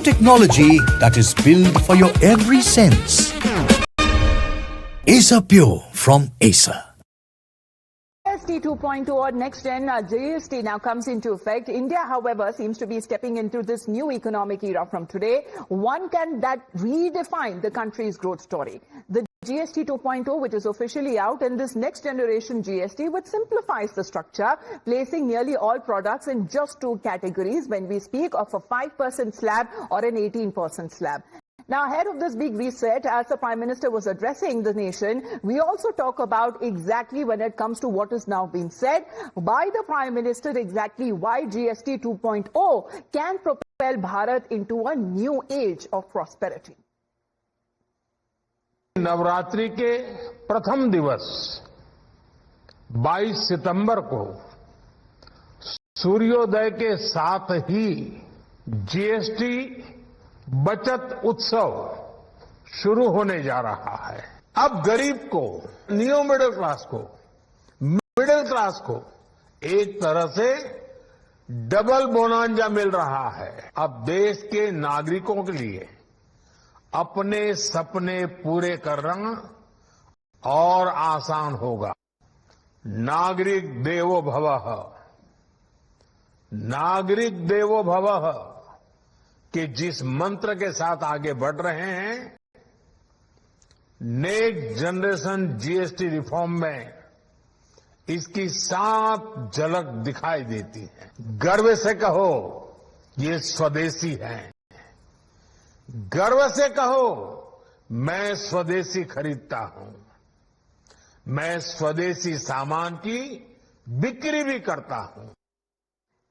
technology that is built for your every sense. Acer Pure from Acer. GST 2.0 or next-gen GST now comes into effect. India, however, seems to be stepping into this new economic era from today. One that redefine the country's growth story. The GST 2.0, which is officially out, and this next-generation GST, which simplifies the structure, placing nearly all products in just two categories when we speak of a 5% slab or an 18% slab. Now, ahead of this big reset, as the Prime Minister was addressing the nation, we also talk about exactly when it comes to what is now being said by the Prime Minister, exactly why GST 2.0 can propel Bharat into a new age of prosperity. Navratri के प्रथम दिवस 22 सितंबर को सूर्योदय के साथ ही GST बचत उत्सव शुरू होने जा रहा है। अब गरीब को, नियो मिडिल क्लास को, मिडिल क्लास को एक तरह से डबल बोनांजा मिल रहा है। अब देश के नागरिकों के लिए अपने सपने पूरे करना और आसान होगा। नागरिक देवो भवः, नागरिक देवो भवः कि जिस मंत्र के साथ आगे बढ़ रहे हैं, नेक्स्ट जनरेशन जीएसटी रिफॉर्म में इसकी साफ झलक दिखाई देती है। गर्व से कहो ये स्वदेशी है, गर्व से कहो मैं स्वदेशी खरीदता हूं, मैं स्वदेशी सामान की बिक्री भी करता हूं।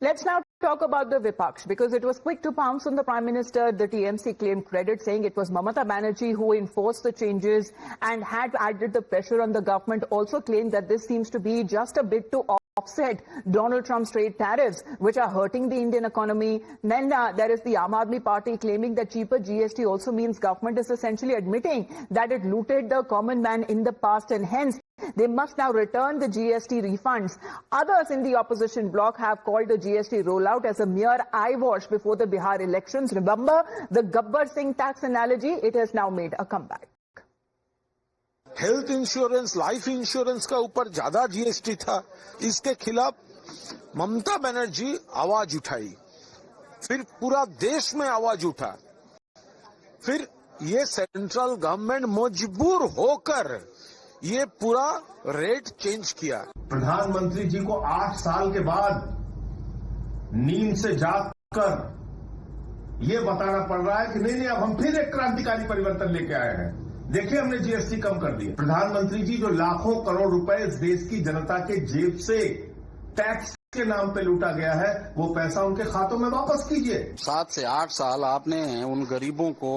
Let's now talk about the Vipaksh, because it was quick to pounce on the Prime Minister. The TMC claimed credit, saying it was Mamata Banerjee who enforced the changes and had added the pressure on the government. Also claimed that this seems to be just a bit to offset Donald Trump's trade tariffs, which are hurting the Indian economy. Then there is the Aam Aadmi Party claiming that cheaper GST also means government is essentially admitting that it looted the common man in the past, and hence they must now return the GST refunds. Others in the opposition bloc have called the GST rollout as a mere eyewash before the Bihar elections. Remember the Gabbar Singh tax analogy? It has now made a comeback. Health insurance, life insurance का ऊपर ज्यादा GST था, इसके खिलाफ ममता बनर्जी आवाज उठाई, फिर पूरा देश में आवाज उठा, फिर ये सेंट्रल गवर्नमेंट मजबूर होकर ये पूरा रेट चेंज किया। प्रधानमंत्री जी को 8 साल के बाद नींद से जागकर ये बताना पड़ रहा है कि नहीं, अब हम फिर एक क्रांतिकारी परिवर्तन लेके आए हैं। देखिए, हमने जीएसटी कम कर दिया। प्रधानमंत्री जी, जो लाखों करोड़ रुपए इस देश की जनता के जेब से टैक्स के नाम पे लूटा गया है, वो पैसा उनके खातों में वापस कीजिए। 7 से 8 साल आपने उन गरीबों को,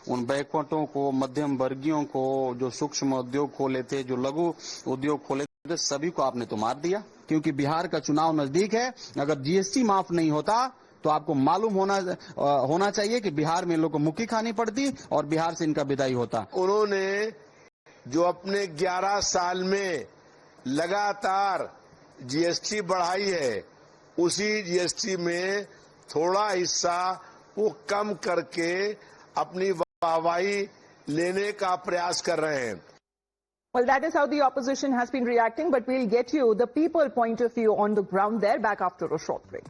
उन बैकवर्डों को, मध्यम वर्गीयों को, जो सूक्ष्म उद्योग खोले थे, जो लघु उद्योग खोले थे, सभी को आपने तो मार दिया। क्योंकि बिहार का चुनाव नजदीक है। अगर जीएसटी माफ नहीं होता तो आपको मालूम होना चाहिए कि बिहार में लोगों को मुक्की खानी पड़ती और बिहार से इनका विदाई होता। उन्होंने जो अपने 11 साल में लगातार जीएसटी बढ़ाई है, उसी जीएसटी में थोड़ा हिस्सा वो कम करके अपनी वाहवाही लेने का प्रयास कर रहे हैं। Well, that is how the opposition has been reacting, but we'll get you the people point of view on the ground there back after a short break.